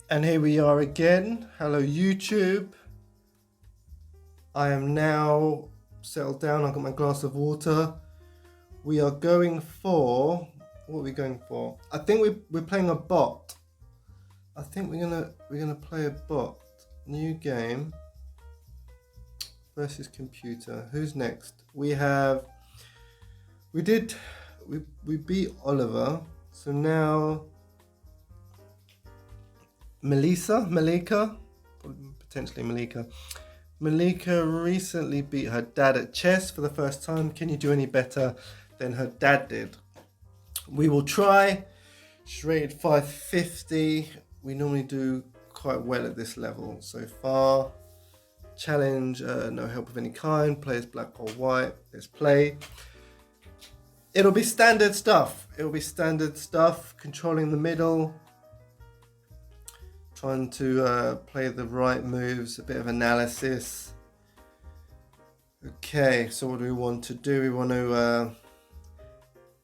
And here we are again. Hello, YouTube. I am now settled down. I've got my glass of water. We are going for... What are we going for? I think we're playing a bot. I think we're gonna play a bot. New game. Versus computer. Who's next? We beat Oliver. So now Milica, potentially Milica. Milica recently beat her dad at chess for the first time. Can you do any better than her dad did? We will try. She's rated 550. We normally do quite well at this level so far. Challenge, no help of any kind. Players black or white. Let's play. It'll be standard stuff. Controlling the middle. Trying to play the right moves. A bit of analysis. Okay, so what do we want to do? We want to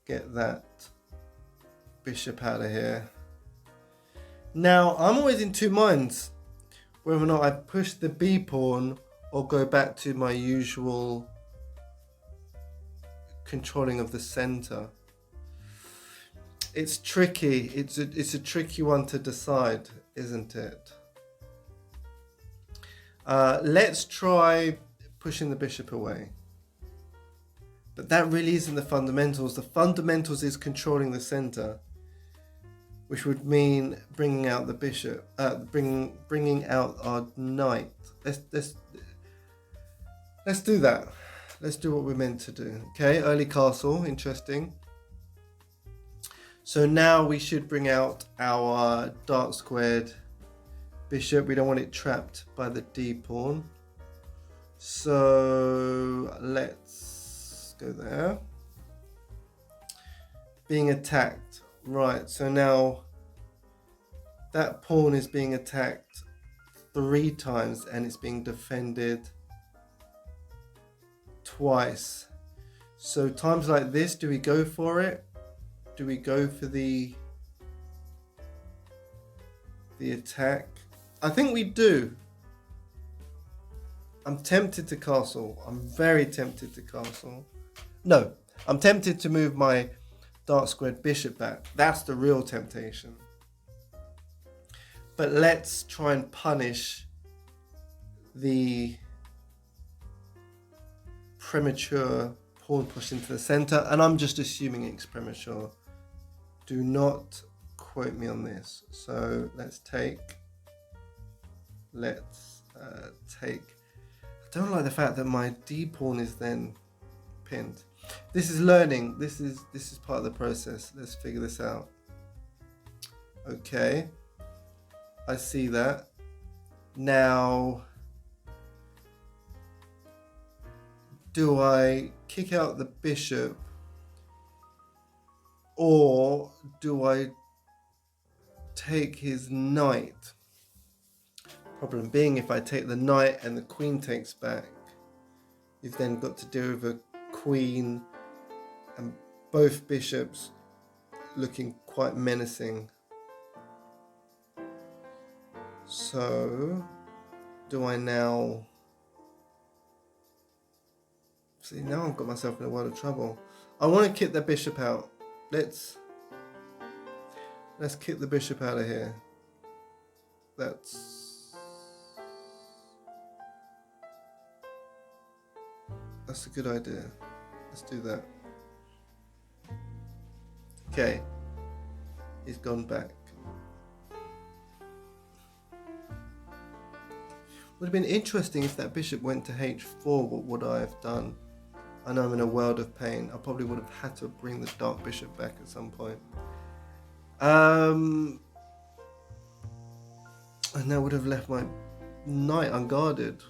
get that bishop out of here. Now, I'm always in two minds whether or not I push the B pawn or go back to my usual controlling of the center. It's tricky. It's a tricky one to decide, isn't it? Let's try pushing the bishop away. But that really isn't the fundamentals. The fundamentals is controlling the center, which would mean bringing out the bishop, bringing out our knight. Let's do that. Let's do what we're meant to do. Okay, early castle, interesting. So now we should bring out our dark squared bishop. We don't want it trapped by the D pawn. So let's go there. Being attacked. Right, so now that pawn is being attacked 3 times and it's being defended twice. So times like this, do we go for it? Do we go for the attack? I think we do. I'm tempted to castle. I'm very tempted to castle. No, I'm tempted to move my dark squared bishop back. That's the real temptation. But let's try and punish the premature pawn push into the center. And I'm just assuming it's premature. Do not quote me on this. So let's take. I don't like the fact that my D pawn is then pinned. This is learning. This is part of the process. Let's figure this out. Okay. I see that. Now, do I kick out the bishop or do I take his knight? Problem being, if I take the knight and the queen takes back, you've then got to deal with a queen and both bishops looking quite menacing. So, do I now... See, now I've got myself in a world of trouble. I want to kick the bishop out. Let's kick the bishop out of here. That's a good idea. Let's do that. Okay. He's gone back. Would have been interesting if that bishop went to h4. What would I have done? I know I'm in a world of pain. I probably would have had to bring the dark bishop back at some point. And that would have left my knight unguarded.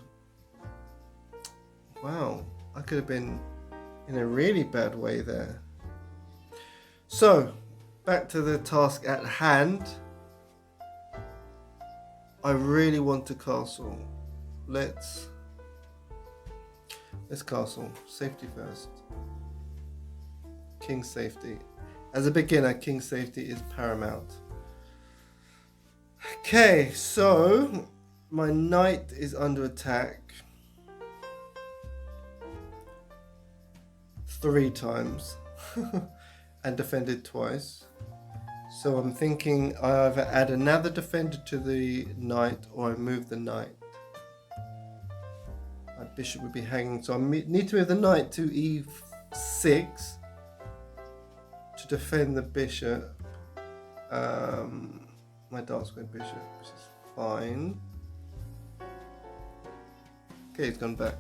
Wow. I could have been in a really bad way there. So, back to the task at hand. I really want to castle. Let's castle. Safety first. King safety. As a beginner, king safety is paramount. Okay, so my knight is under attack 3 times and defended twice. So I'm thinking I either add another defender to the knight or I move the knight. My bishop would be hanging, so I need to move the knight to e6 to defend the bishop. My dark squared bishop, which is fine. Okay, it's gone back.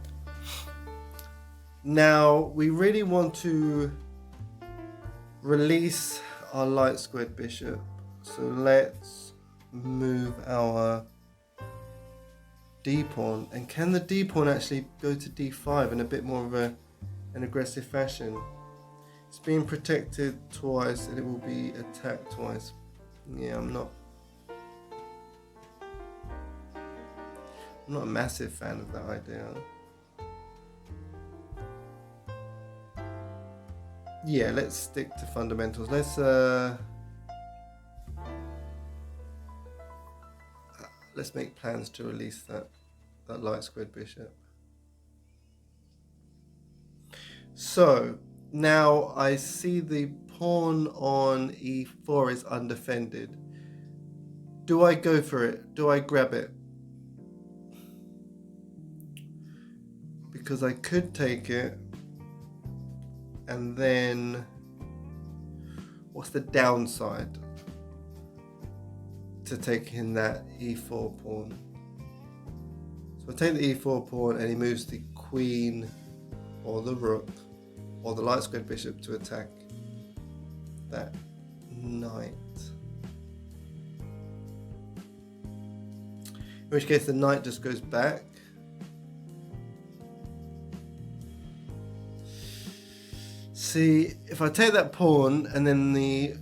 Now we really want to release our light squared bishop, so let's move our d pawn. And can the d pawn actually go to d5 in a bit more of an aggressive fashion? It's being protected twice and it will be attacked twice. Yeah, I'm not a massive fan of that idea. Yeah, let's stick to fundamentals. Let's make plans to release that light squared bishop. So now I see the pawn on e4 is undefended. Do I go for it? Do I grab it? Because I could take it, and then what's the downside to taking that e4 pawn? So I take the e4 pawn and he moves the queen or the rook or the light squared bishop to attack that knight. In which case the knight just goes back. See, if I take that pawn and then the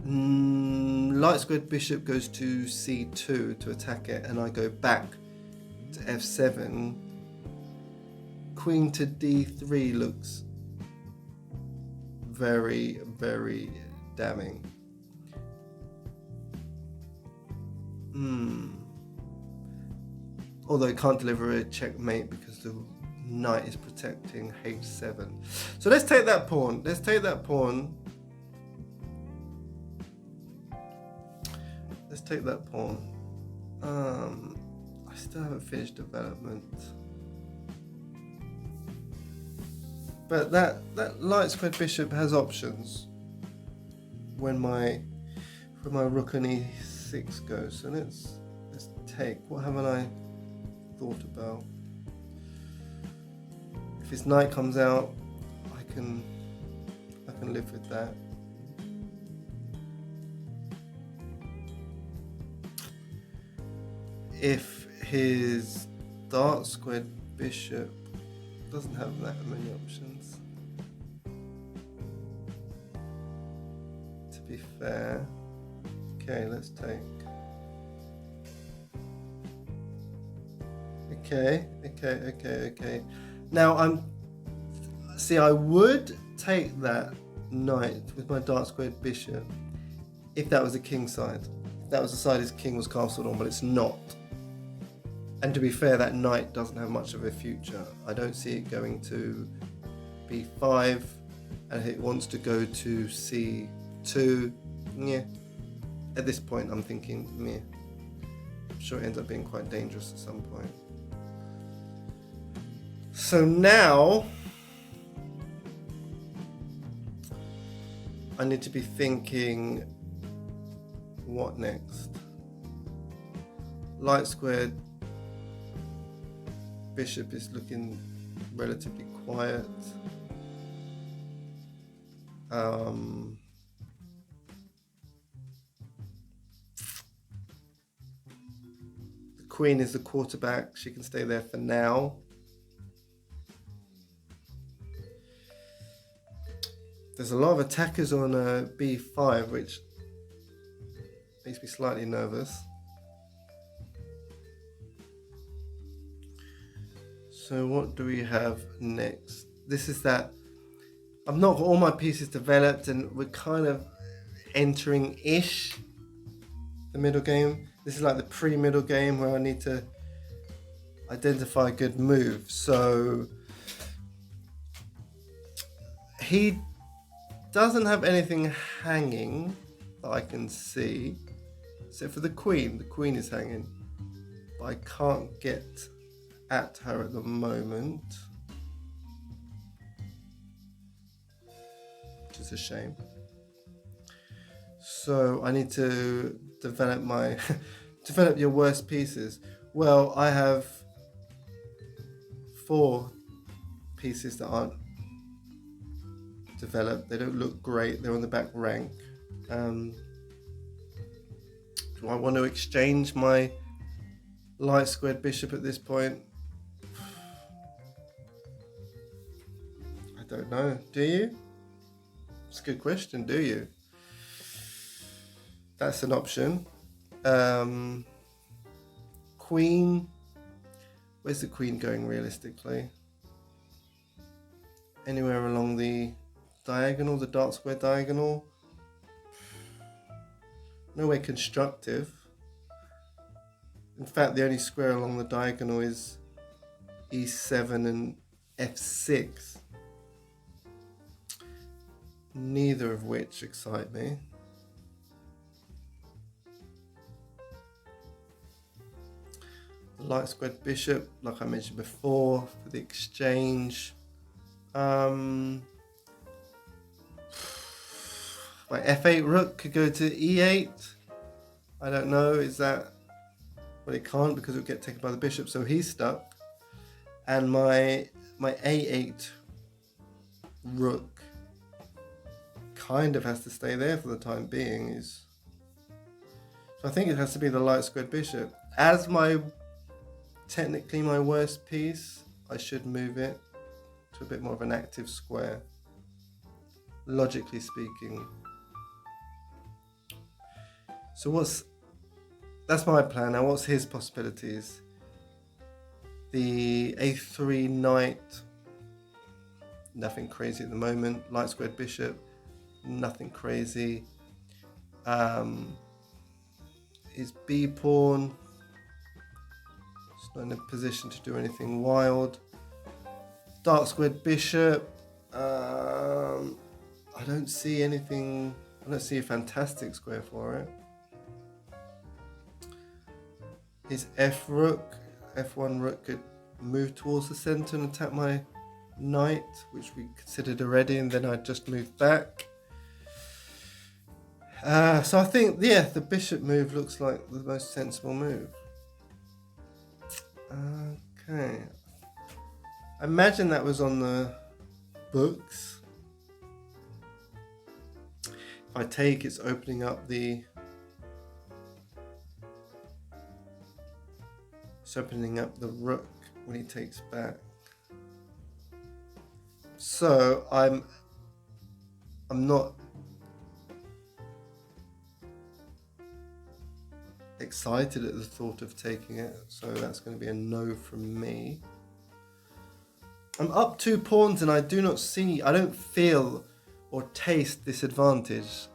light squared bishop goes to c2 to attack it, and I go back to f7, queen to d3 looks very, very damning. Although it can't deliver a checkmate because the knight is protecting h7. So let's take that pawn. Let's take that pawn. Let's take that pawn. I still haven't finished development. But that light squared bishop has options when my rook on e6 goes. So let's take. What haven't I thought about? If his knight comes out, I can live with that. If his dark squared bishop doesn't have that many options, to be fair. Okay, let's take. Okay. Now I would take that knight with my dark squared bishop if that was the king side. If that was the side his king was castled on, but it's not. And to be fair, that knight doesn't have much of a future. I don't see it going to b5, and it wants to go to c2. Yeah. At this point, I'm thinking, meh. I'm sure it ends up being quite dangerous at some point. So now I need to be thinking, what next? Light squared bishop is looking relatively quiet. The queen is the quarterback. She can stay there for now. There's a lot of attackers on b5, which makes me slightly nervous. So what do we have next? This is that I've not got all my pieces developed, and we're kind of entering-ish the middle game. This is like the pre-middle game where I need to identify a good move. So he doesn't have anything hanging that I can see, except for the queen. The queen is hanging, but I can't get at her at the moment, which is a shame. So I need to develop my develop your worst pieces. Well, I have 4 pieces that aren't developed. They don't look great. They're on the back rank. Do I want to exchange my light squared bishop at this point? I don't know. Do you? It's a good question. Do you? That's an option. Queen. Where's the queen going realistically? Anywhere along the diagonal, the dark square diagonal. Nowhere constructive. In fact, the only square along the diagonal is E7 and F6. Neither of which excite me. The light squared bishop, like I mentioned before, for the exchange. My F8 rook could go to E8. I don't know, is that... Well, it can't because it would get taken by the bishop, so he's stuck. And my A8 rook kind of has to stay there for the time being. So I think it has to be the light squared bishop. As technically my worst piece, I should move it to a bit more of an active square, logically speaking. So that's my plan. Now what's his possibilities? The A3 knight, nothing crazy at the moment. Light squared bishop, nothing crazy. His B pawn, it's not in a position to do anything wild. Dark squared bishop, I don't see anything. I don't see a fantastic square for it. His F rook, F1 rook could move towards the center and attack my knight, which we considered already, and then I'd just move back. So I think, yeah, the bishop move looks like the most sensible move. Okay. I imagine that was on the books. If I take, it's opening up the... It's opening up the rook when he takes back. So I'm not excited at the thought of taking it, so that's going to be a no from me. I'm up 2 pawns and I don't feel or taste this advantage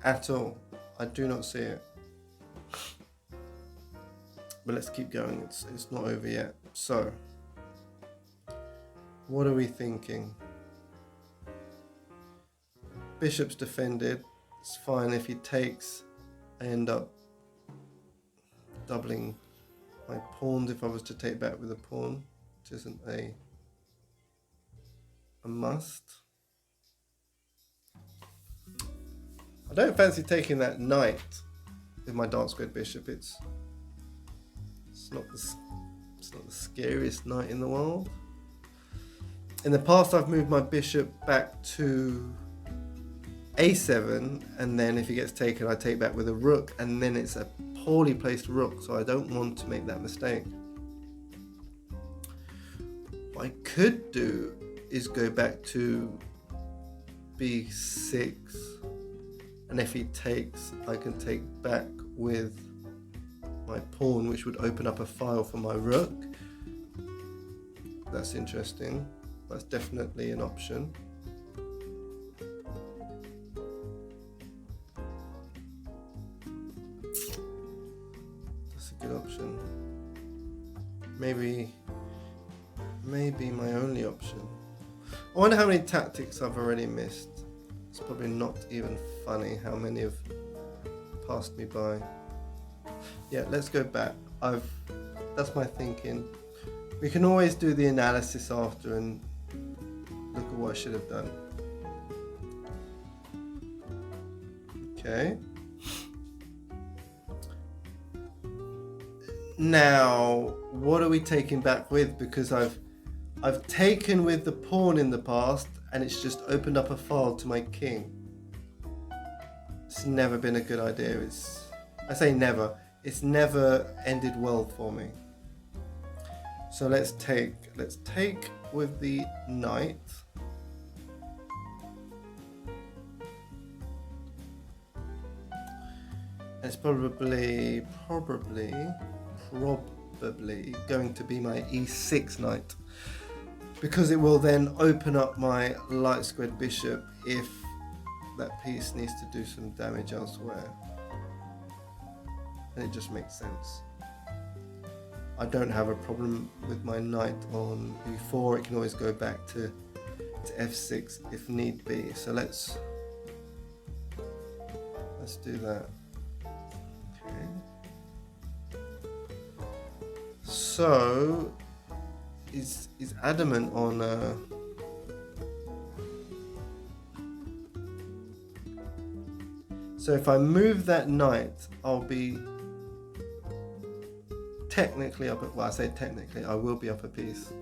at all. I do not see it. But let's keep going, it's not over yet. So, what are we thinking? Bishop's defended, it's fine. If he takes, I end up doubling my pawns if I was to take back with a pawn, which isn't a must. I don't fancy taking that knight with my dark squared bishop. It's not the scariest knight in the world. In the past, I've moved my bishop back to A7, and then if he gets taken, I take back with a rook, and then it's a poorly placed rook, so I don't want to make that mistake. What I could do is go back to B6, and if he takes, I can take back with my pawn, which would open up a file for my rook. That's interesting. That's definitely an option. good option. Maybe my only option. I wonder how many tactics I've already missed. It's probably not even funny how many have passed me by. Yeah, let's go back. That's my thinking. We can always do the analysis after and look at what I should have done. Okay. Now, what are we taking back with? Because I've taken with the pawn in the past and it's just opened up a file to my king. It's never been a good idea. I say never. It's never ended well for me. So let's take with the knight. It's probably going to be my e6 knight, because it will then open up my light squared bishop if that piece needs to do some damage elsewhere. And it just makes sense. I don't have a problem with my knight on b4. It can always go back to f6 if need be. So let's do that. Okay. So is adamant on so if I move that knight, I'll be technically up at, well, I say technically, I will be up a piece.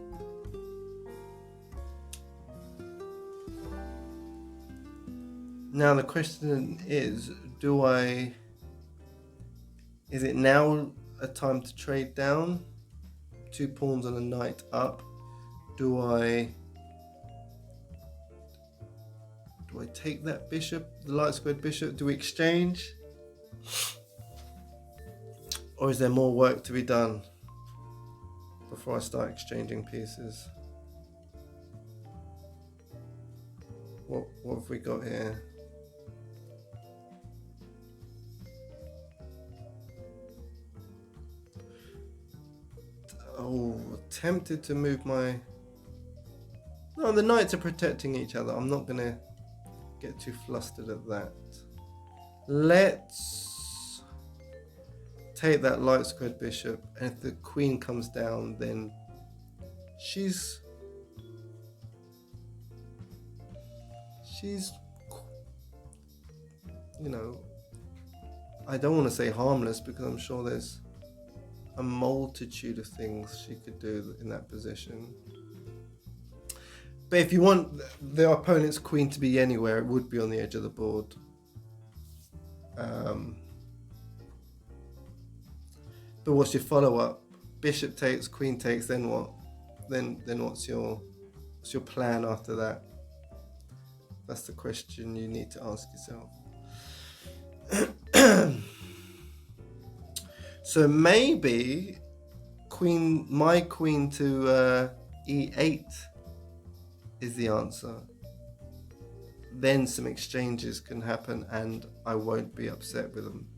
Now the question is, is it now a time to trade down? 2 pawns and a knight up. Do I take that bishop, the light squared bishop? Do we exchange? Or is there more work to be done before I start exchanging pieces? What have we got here? Oh, tempted to move my... No, the knights are protecting each other. I'm not going to get too flustered at that. Let's take that light squared bishop, and if the queen comes down, then she's you know, I don't want to say harmless, because I'm sure there's a multitude of things she could do in that position. But if you want the opponent's queen to be anywhere, it would be on the edge of the board. But what's your follow-up? Bishop takes, queen takes, then what? Then what's your plan after that? That's the question you need to ask yourself. So maybe my queen to e8 is the answer. Then some exchanges can happen and I won't be upset with them.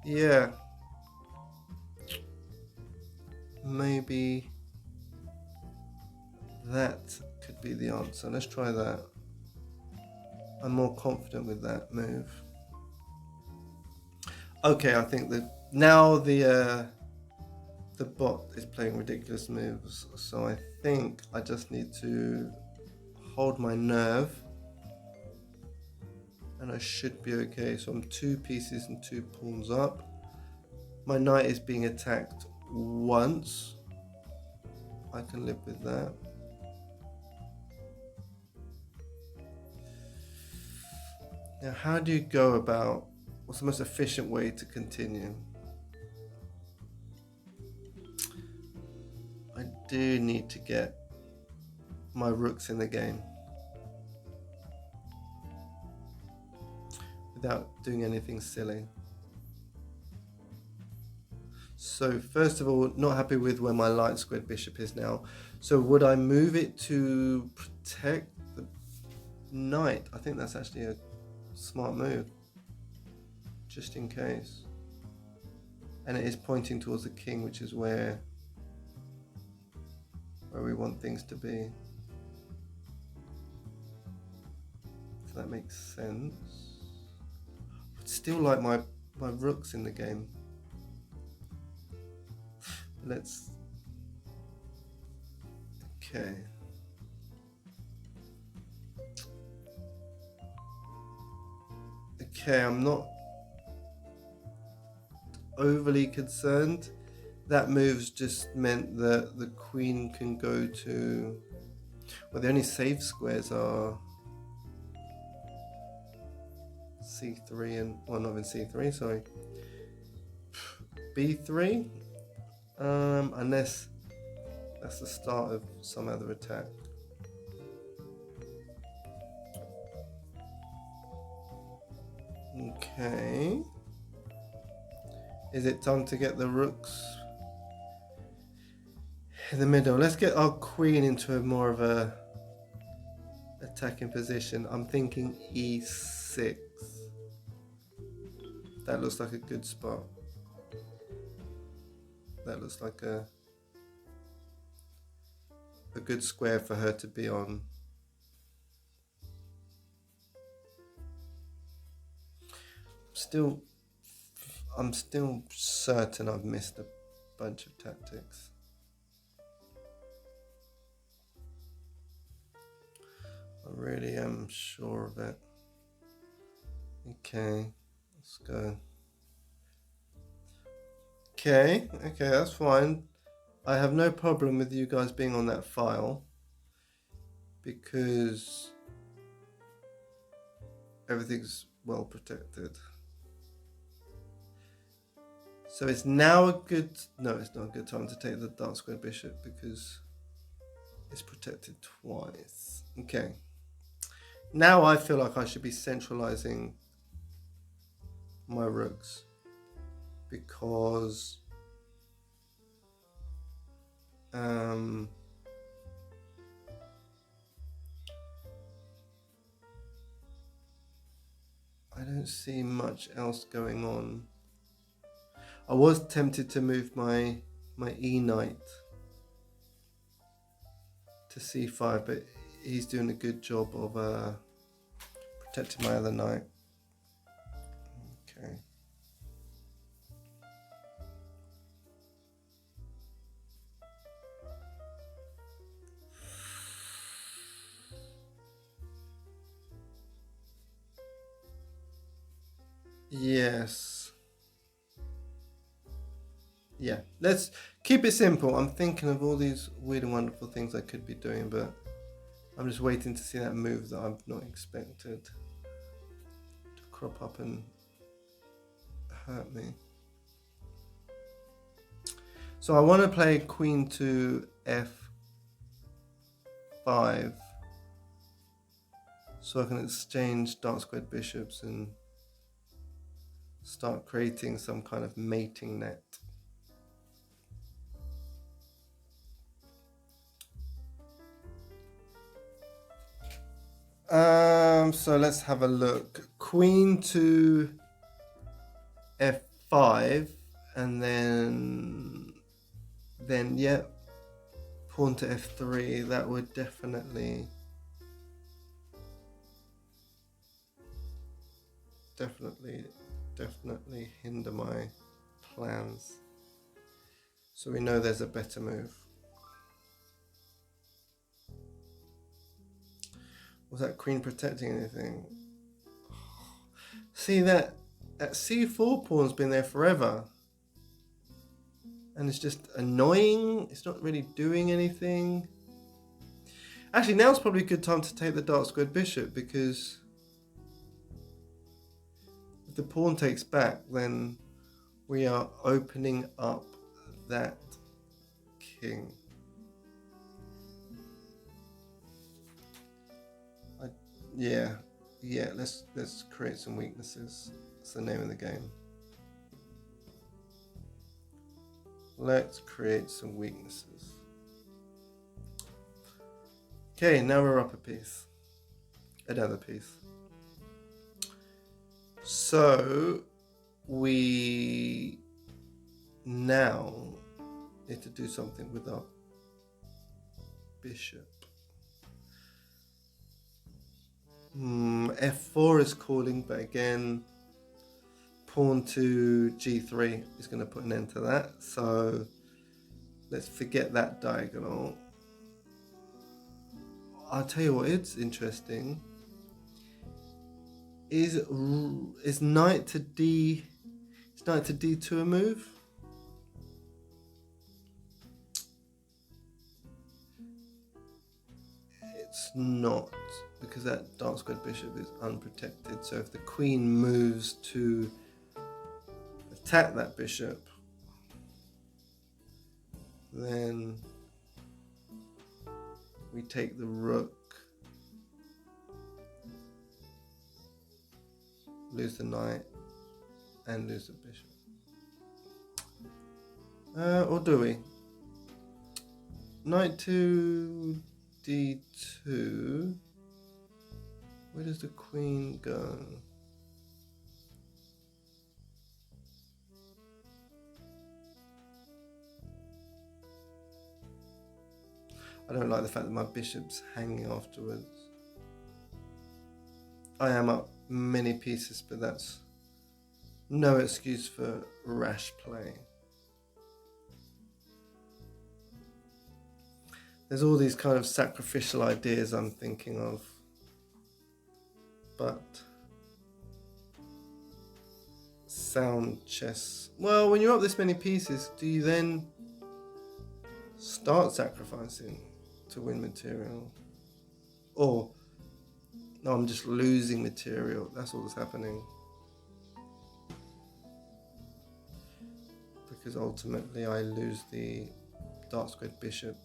Yeah. Maybe that could be the answer. Let's try that. I'm more confident with that move. Okay, I think that now the bot is playing ridiculous moves, so I think I just need to hold my nerve and I should be okay. So I'm 2 pieces and 2 pawns up. My knight is being attacked once. I can live with that. Now, how do you go about, what's the most efficient way to continue? I do need to get my rooks in the game without doing anything silly. So first of all, not happy with where my light squared bishop is now. So would I move it to protect the knight? I think that's actually a smart move, just in case. and it is pointing towards the king, which is where we want things to be. So that makes sense. I'd still like my rooks in the game. Let's... Okay. Okay, I'm not overly concerned. That move's just meant that the queen can go to... Well, the only safe squares are C3 and... Well, not even C3, sorry. B3? Unless that's the start of some other attack. Okay. Is it time to get the rooks in the middle? Let's get our queen into a more of a attacking position. I'm thinking E6. That looks like a good spot. That looks like a good square for her to be on. I'm still certain I've missed a bunch of tactics. I really am sure of it. Okay, let's go. Okay, that's fine. I have no problem with you guys being on that file because everything's well protected. So it's now it's not a good time to take the dark squared bishop because it's protected twice. Okay. Now I feel like I should be centralizing my rooks because I don't see much else going on. I was tempted to move my E knight to C5, but he's doing a good job of protecting my other knight. Okay. Yes. Yeah, let's keep it simple. I'm thinking of all these weird and wonderful things I could be doing, but I'm just waiting to see that move that I've not expected to crop up and hurt me. So I want to play queen to F5 so I can exchange dark squared bishops and start creating some kind of mating net. So let's have a look. Queen to F5 and then yeah, pawn to F3. That would definitely hinder my plans. So we know there's a better move. Was that queen protecting anything? See, that C4 pawn's been there forever. And it's just annoying. It's not really doing anything. Actually, now's probably a good time to take the dark squared bishop because if the pawn takes back, then we are opening up that king. Yeah, let's create some weaknesses. That's the name of the game. Let's create some weaknesses. Okay, now we're up a piece. Another piece. So we now need to do something with our bishop. F4 is calling, but again, pawn to G3 is going to put an end to that. So let's forget that diagonal. I'll tell you what, it's interesting. Is knight to D? Is knight to D2 a move? It's not, because that dark squared bishop is unprotected. So if the queen moves to attack that bishop, then we take the rook, lose the knight, and lose the bishop. Or do we? Knight to D2. Where does the queen go? I don't like the fact that my bishop's hanging afterwards. I am up many pieces, but that's no excuse for rash play. There's all these kind of sacrificial ideas I'm thinking of, but sound chess. Well, when you're up this many pieces, do you then start sacrificing to win material? Or, no, I'm just losing material. That's all that's happening. Because ultimately I lose the dark squared bishop.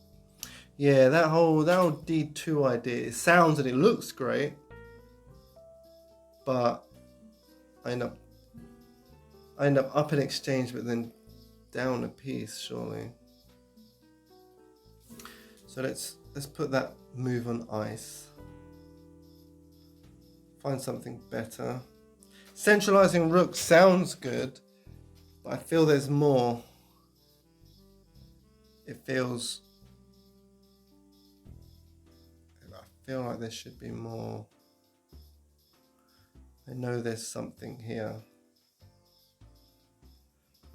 Yeah, that whole D2 idea, it sounds and it looks great, but I end up in exchange, but then down a piece, surely. So let's put that move on ice. Find something better. Centralizing rook sounds good, but I feel there's more. I feel like there should be more. I know there's something here.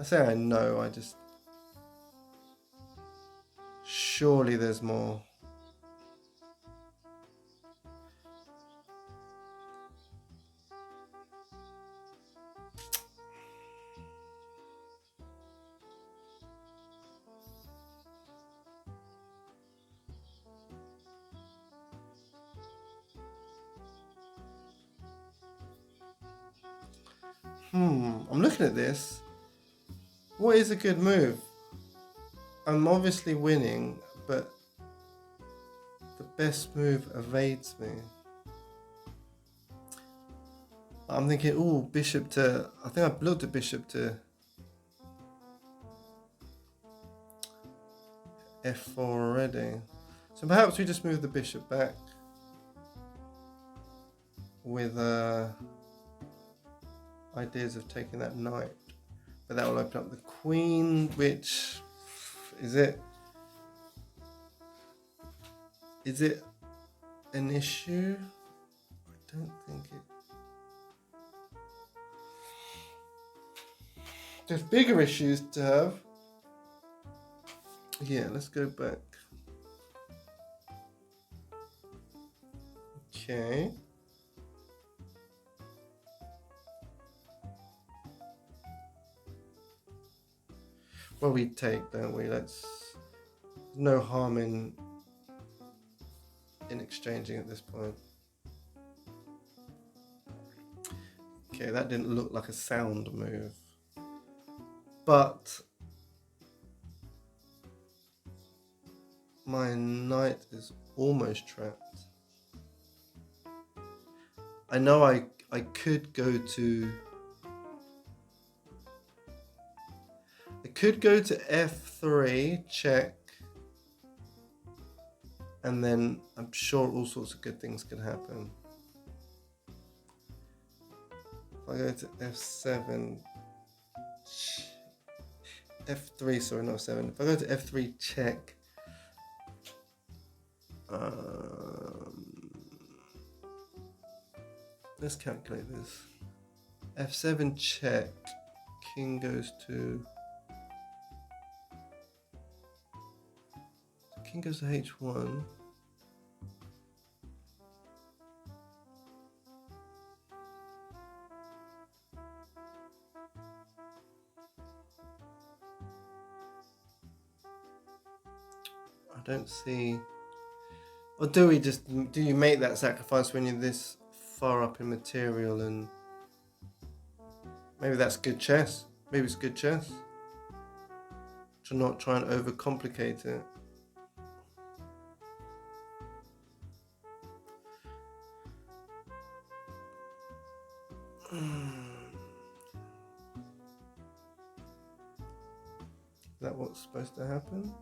I say I know, surely there's more. I'm looking at this. What is a good move? I'm obviously winning, but the best move evades me. I'm thinking, bishop to... I think I've looked at bishop to F4 already. So perhaps we just move the bishop back with ideas of taking that knight. But that will open up the queen, which... Is it an issue? I don't think it... There's bigger issues to have. Yeah, let's go back. Okay. Well, we take, don't we? No harm in exchanging at this point. Okay, that didn't look like a sound move. But my knight is almost trapped. I know I could go to... I could go to F3, check, and then I'm sure all sorts of good things can happen. If I go to F7, F3, sorry, not 7. If I go to F3 check, let's calculate this. F7 check, king goes to, king goes to H1. I don't see, or do you make that sacrifice when you're this far up in material? And maybe that's good chess. Maybe it's good chess to not try and overcomplicate it. Is that what's supposed to happen?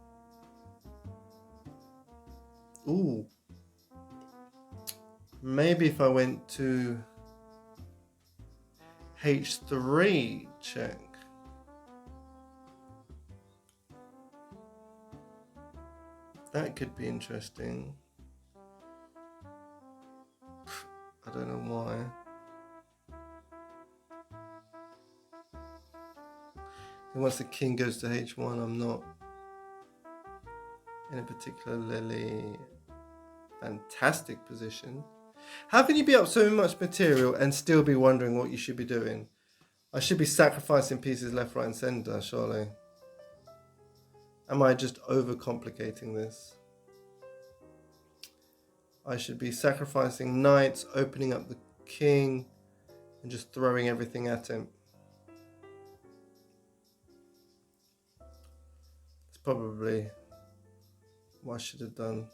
Ooh. Maybe if I went to H3 check. That could be interesting. I don't know why. And once the king goes to H1, I'm not in a particularly fantastic position. How can you be up so much material and still be wondering what you should be doing? I should be sacrificing pieces left, right, and center, surely. Am I just overcomplicating this? I should be sacrificing knights, opening up the king, and just throwing everything at him. It's probably what I should have done.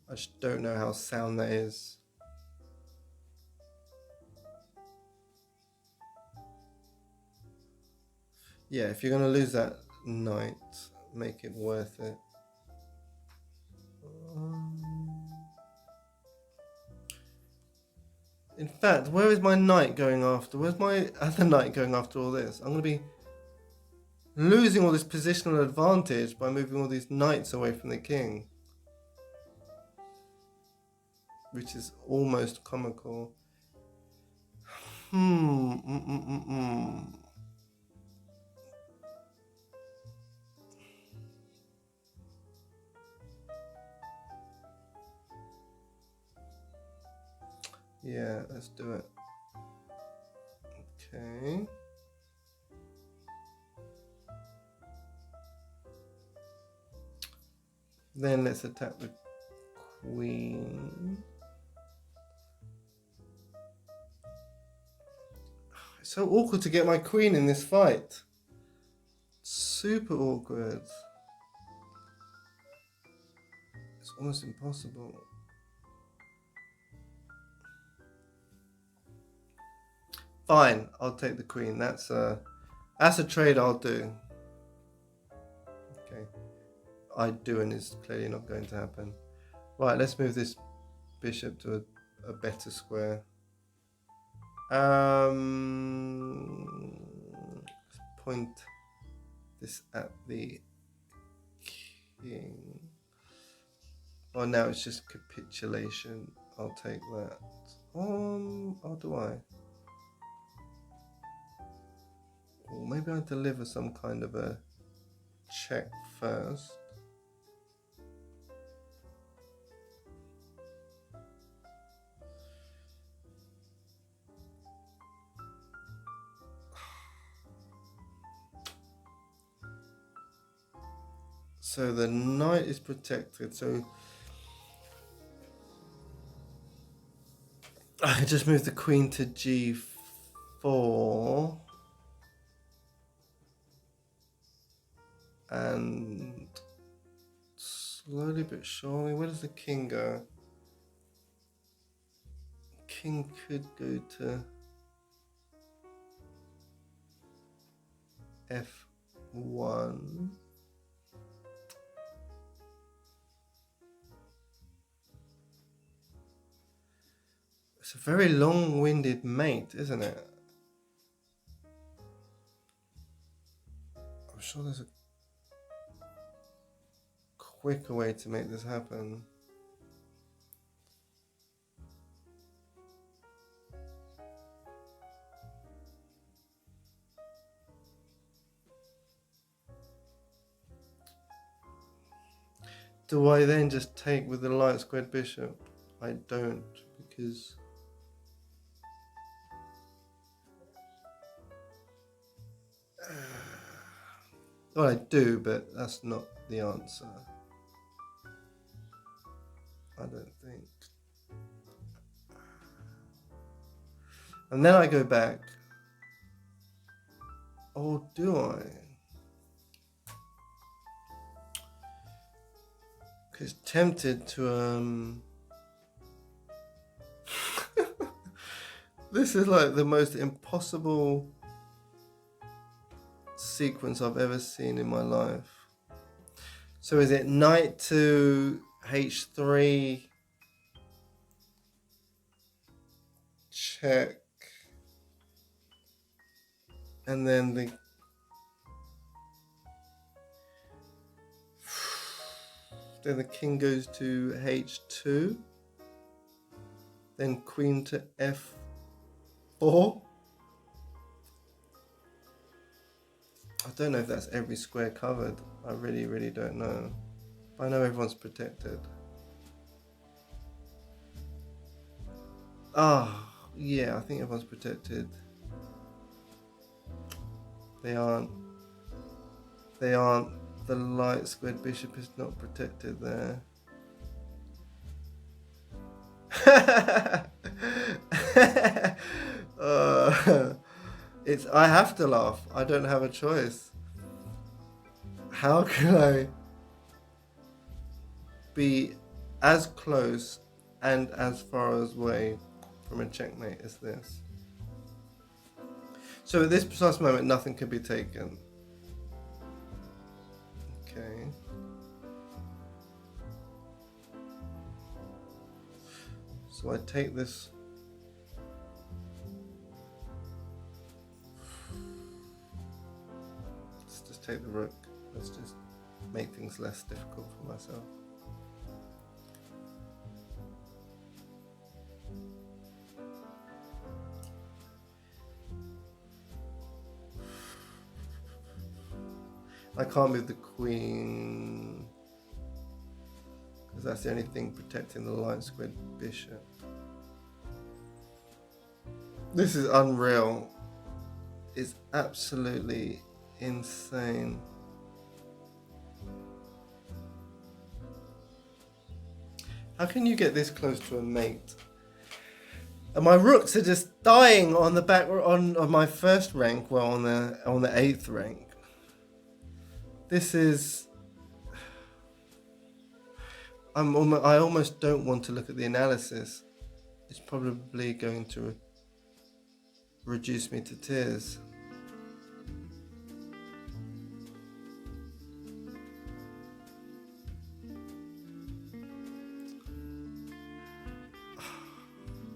I just don't know how sound that is. Yeah, if you're going to lose that knight, make it worth it. In fact, where is my knight going after? Where's my other knight going after all this? I'm going to be losing all this positional advantage by moving all these knights away from the king, which is almost comical. Yeah, let's do it. Okay. Then let's attack the queen. It's so awkward to get my queen in this fight. Super awkward. It's almost impossible. Fine, I'll take the queen. That's a trade I'll do. Okay. I do, and it's clearly not going to happen. Right, let's move this bishop to a better square. Let's point this at the king. Oh, now it's just capitulation. I'll take that. Oh, do I? Or maybe I deliver some kind of a check first. So the knight is protected, so I can just move the queen to g4 and slowly but surely, where does the king go? King could go to f1. It's a very long-winded mate, isn't it? sure there's a quicker way to make this happen. Do I then just take with the light squared bishop? I don't, because well, I do, but that's not the answer. I don't think. And then I go back. Or do I? Because tempted to this is like the most impossible sequence I've ever seen in my life. So is it knight to h3, check, and then the king goes to h2, then queen to f4. I don't know if that's every square covered. I really don't know. I know everyone's protected. Yeah, I think everyone's protected. They aren't. The light squared bishop is not protected there. I have to laugh. I don't have a choice. How can I be as close and as far away from a checkmate as this? So at this precise moment, nothing can be taken. Okay. So I take this. Let's just take the rook. Let's just make things less difficult for myself. I can't move the queen because that's the only thing protecting the light squared bishop. This is unreal. It's absolutely insane. How can you get this close to a mate? And my rooks are just dying on the back on my first rank, well on the 8th rank. This is. I almost don't want to look at the analysis. It's probably going to reduce me to tears.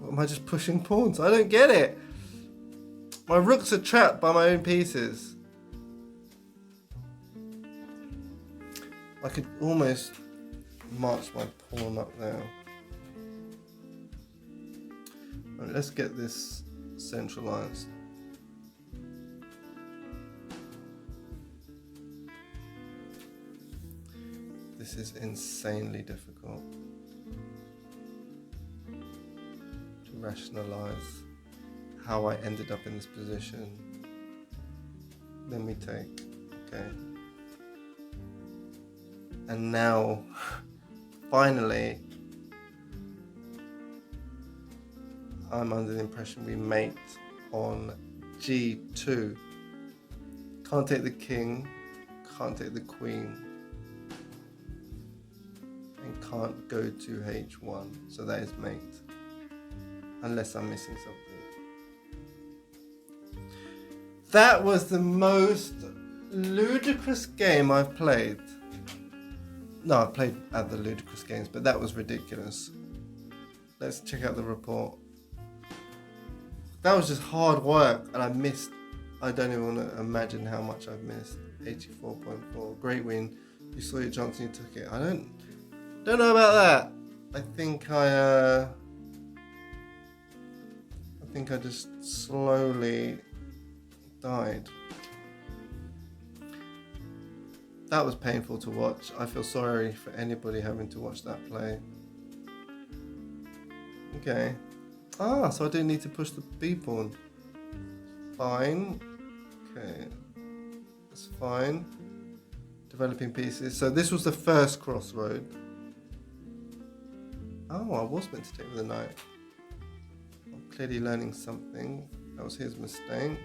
What, am I just pushing pawns? I don't get it. My rooks are trapped by my own pieces. I could almost march my pawn up there. Right, let's get this centralized. This is insanely difficult to rationalize how I ended up in this position. Then we take, okay. And now, finally, I'm under the impression we mate on G2. Can't take the king, can't take the queen, and can't go to H1. So that is mate, unless I'm missing something. That was the most ludicrous game I've played. No, I played at the ludicrous games, but that was ridiculous. Let's check out the report. That was just hard work, and I missed I don't even want to imagine how much I've missed. 84.4. Great win. You saw your chance and you took it. I don't know about that. I think I just slowly died. That was painful to watch. I feel sorry for anybody having to watch that play. Okay. Ah, so I didn't need to push the B pawn. Fine. Okay. That's fine. Developing pieces. So this was the first crossroad. Oh, I was meant to take with the knight. I'm clearly learning something. That was his mistake.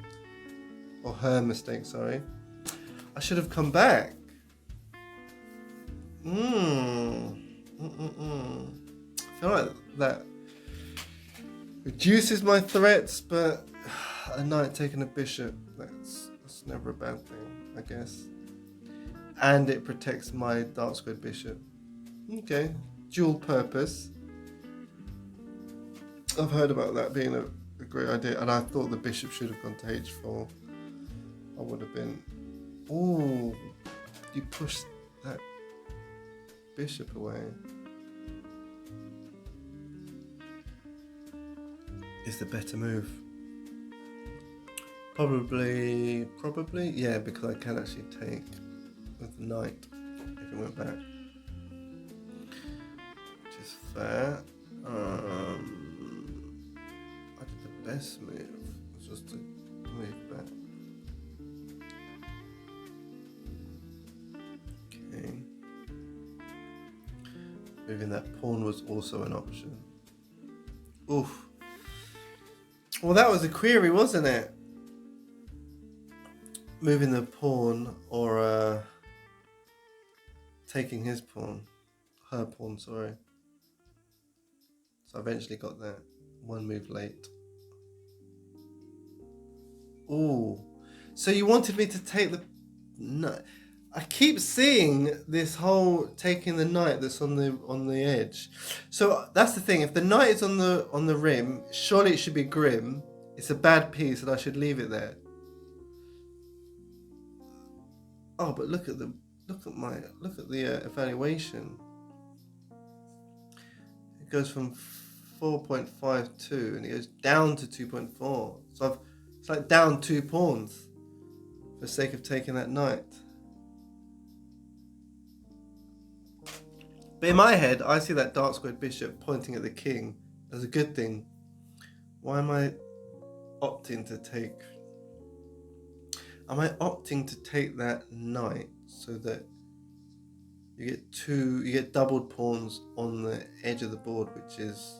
Or her mistake, sorry. I should have come back. I feel like that reduces my threats, but a knight taking a bishop, that's never a bad thing, I guess. And it protects my dark squared bishop. Okay, dual purpose. I've heard about that being a great idea, and I thought the bishop should have gone to h4. I would have been... Oh, you pushed that bishop away. Is the better move. Probably, yeah, because I can actually take with the knight if it went back, which is fair. I did the best move, was just to move back. Okay. Moving that pawn was also an option. Oof. Well, that was a query, wasn't it? Moving the pawn or taking his pawn. Her pawn, sorry. So I eventually got that. One move late. Ooh. So you wanted me to take the... No. I keep seeing this whole taking the knight that's on the edge. So that's the thing. If the knight is on the rim, surely it should be grim. It's a bad piece, and I should leave it there. Oh, but look at the evaluation. It goes from 4.52 and it goes down to 2.4. So it's like down 2 pawns for the sake of taking that knight. But in my head, I see that dark squared bishop pointing at the king as a good thing. Why am I opting to take... Am I opting to take that knight so that you get doubled pawns on the edge of the board, which is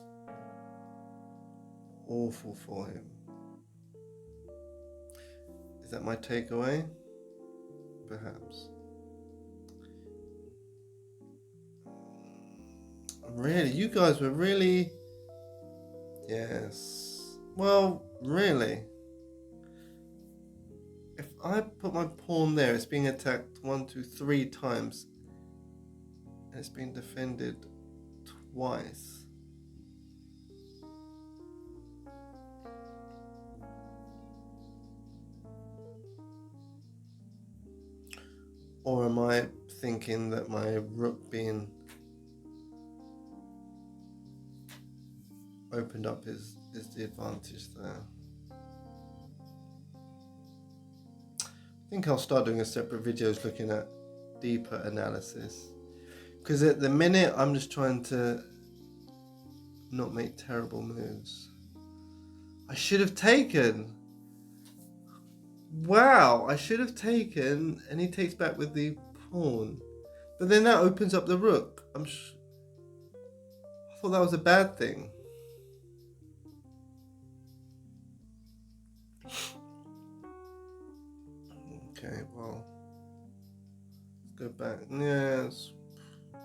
awful for him? Is that my takeaway? Perhaps. Really? You guys were really... Yes. Well, really. If I put my pawn there, it's being attacked 1, 2, 3 times. And it's being defended twice. Or am I thinking that my rook being opened up is the advantage there? I think I'll start doing a separate videos looking at deeper analysis, because at the minute I'm just trying to not make terrible moves. I should have taken. Wow, I should have taken, and he takes back with the pawn, but then that opens up the rook. I thought that was a bad thing. Okay, well, let's go back. Yeah, it's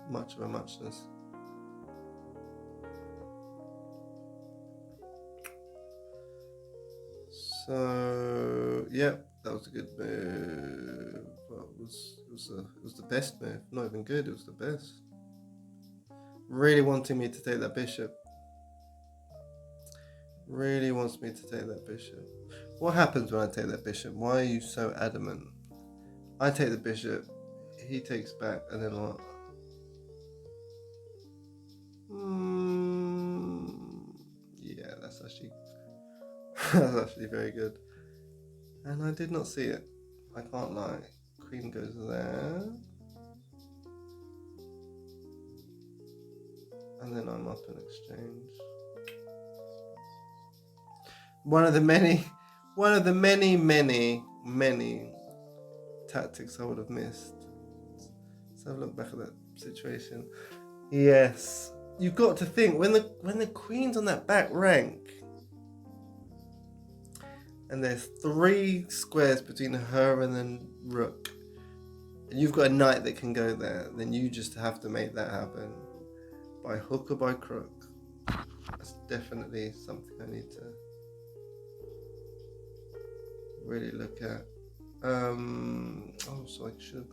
much of a muchness. So, yep, that was a good move. Well, it was the best move. Not even good, it was the best. Really wanting me to take that bishop. Really wants me to take that bishop. What happens when I take that bishop? Why are you so adamant? I take the bishop, he takes back, and then what? Yeah, that's actually very good. And I did not see it. I can't lie. Queen goes there. And then I'm up in exchange. One of the many tactics I would have missed. Let's have a look back at that situation. Yes. You've got to think when the queen's on that back rank and there's 3 squares between her and then rook, and you've got a knight that can go there, then you just have to make that happen by hook or by crook. That's definitely something I need to really look at. So I should have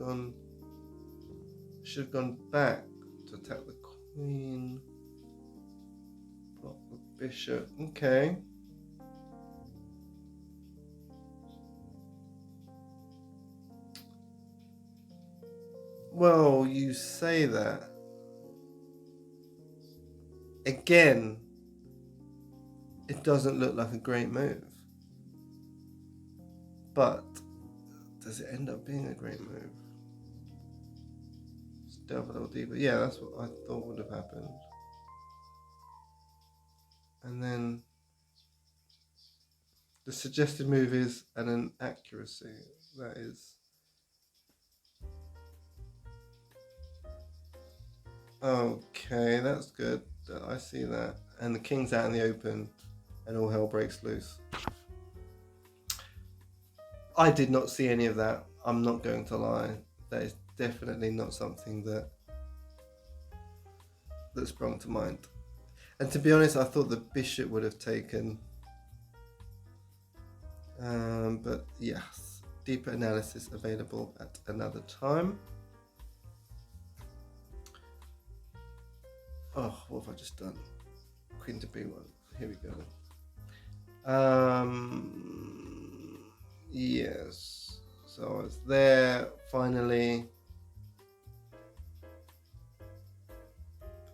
gone back to attack the queen, block the bishop. Okay. Well, you say that. Again, it doesn't look like a great move. But does it end up being a great move? Let's delve a little deeper. Yeah, that's what I thought would have happened. And then the suggested move is an accuracy. That is. Okay, that's good. I see that. And the king's out in the open and all hell breaks loose. I did not see any of that. I'm not going to lie. That is definitely not something that sprung to mind. And to be honest, I thought the bishop would have taken. But yes, deeper analysis available at another time. Oh, what have I just done? Queen to b1. Here we go. Yes. So I was there finally.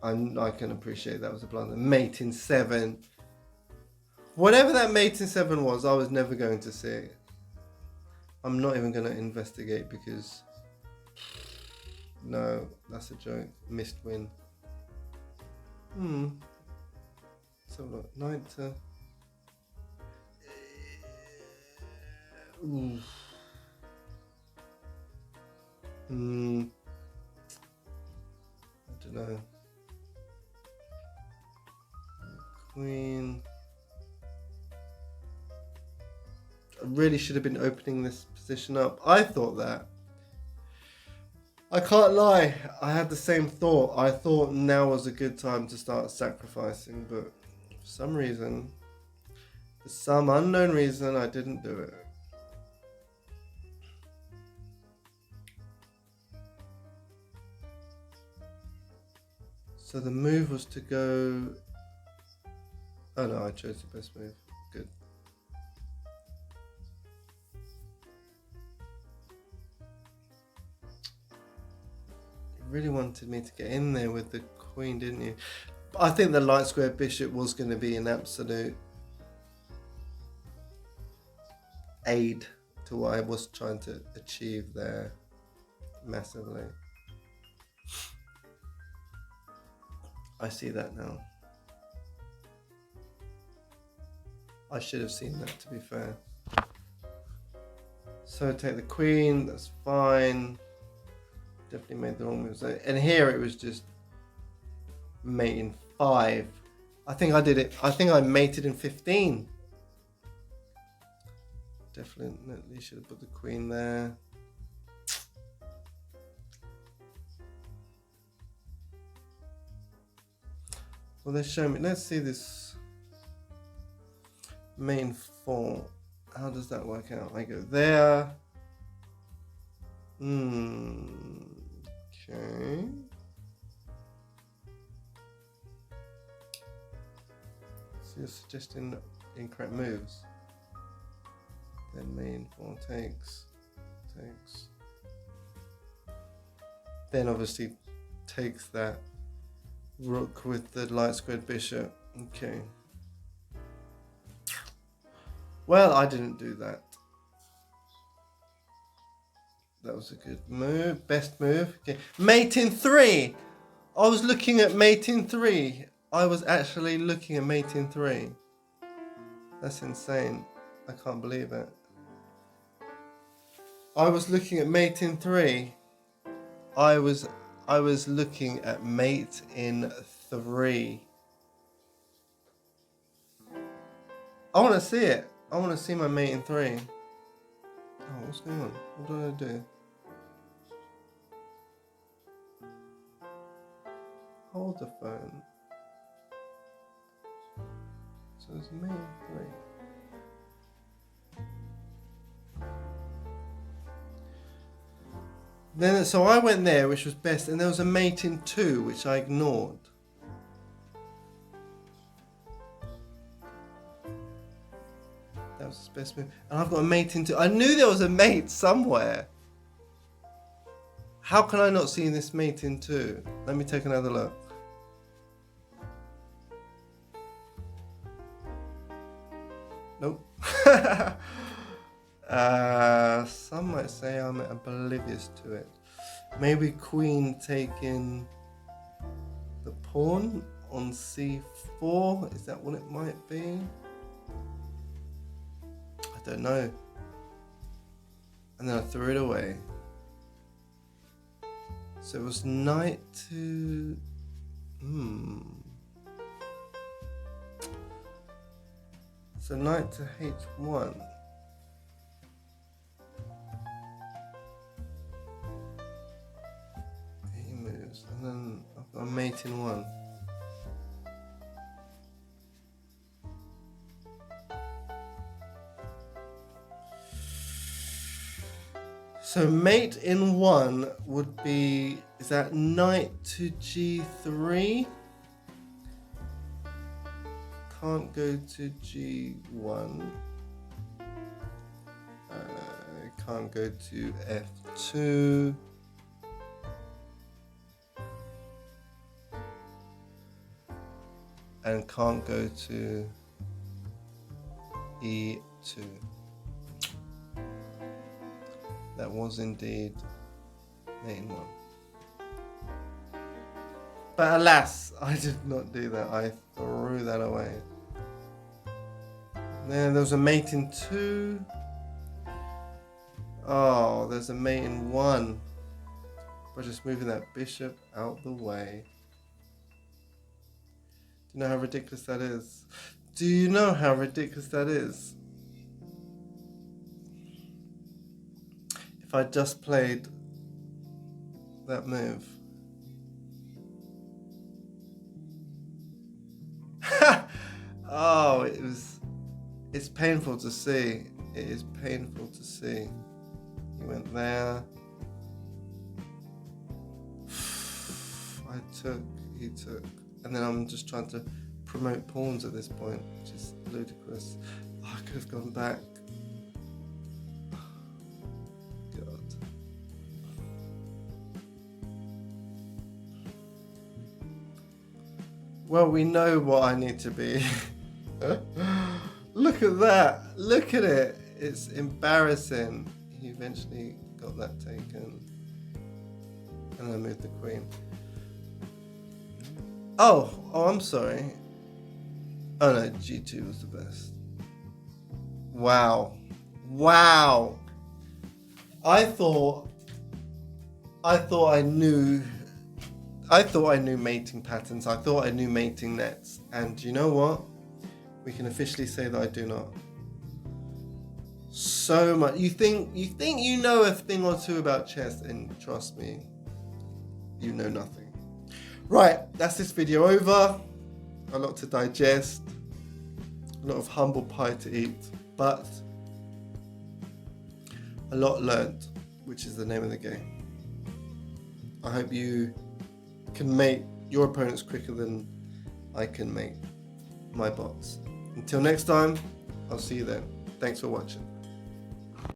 I can appreciate that was a blunder. Mate in 7. Whatever that mate in 7 was, I was never going to see it. I'm not even going to investigate because no, that's a joke. Missed win. So look, knight to. I don't know. Queen. I really should have been opening this position up. I thought that. I can't lie. I had the same thought. I thought now was a good time to start sacrificing, but for some reason, for some unknown reason, I didn't do it. So the move was to go. Oh no, I chose the best move. Good. You really wanted me to get in there with the queen, didn't you? But I think the light square bishop was going to be an absolute aid to what I was trying to achieve there massively. I see that now. I should have seen that, to be fair. So take the queen, that's fine. Definitely made the wrong move. And here it was just mate in 5. I think I did it. I think I mated in 15. Definitely should have put the queen there. Well, they show me. Let's see this main 4. How does that work out? I go there. Okay. So you're suggesting incorrect moves. Then main 4 takes. Then obviously takes that rook with the light squared bishop. Okay. Well, I didn't do that. That was a good move. Best move. Okay. Mate in 3. I was looking at mate in 3. I was actually looking at mate in 3. That's insane. I can't believe it. I was looking at mate in 3. I was looking at mate in 3. I want to see it. I want to see my mate in 3. Oh, what's going on? What do I do? Hold the phone. So it's mate in 3. Then, so I went there, which was best, and there was a mate in 2, which I ignored. That was his best move. And I've got a mate in 2. I knew there was a mate somewhere. How can I not see this mate in 2? Let me take another look. Nope. Some might say I'm oblivious to it. Maybe queen taking the pawn on c4. Is that what it might be? I don't know. And then I threw it away. So it was knight to... So knight to h1. He moves, and then I've got a mate in 1. So mate in 1 would be, is that knight to g3? Can't go to g1. Can't go to f2. And can't go to e2. That was indeed mate in 1. But alas, I did not do that. I threw that away. Then there was a mate in 2. Oh, there's a mate in 1. By just moving that bishop out the way. Do you know how ridiculous that is? Do you know how ridiculous that is? If I just played that move. Oh, it's painful to see. It is painful to see. He went there. I took, he took. And then I'm just trying to promote pawns at this point, which is ludicrous. Oh, I could have gone back. God. Well, we know what I need to be. Look at that. Look at it. It's embarrassing. He eventually got that taken. And I moved the queen. Oh, I'm sorry. Oh no, G2 was the best. Wow. I thought I knew mating patterns. I thought I knew mating nets. And you know what? We can officially say that I do not. So much. You think you know a thing or two about chess, and trust me, you know nothing. Right, that's this video over. A lot to digest. A lot of humble pie to eat. But a lot learnt, which is the name of the game. I hope you can mate your opponents quicker than I can mate my bots. Until next time, I'll see you then. Thanks for watching.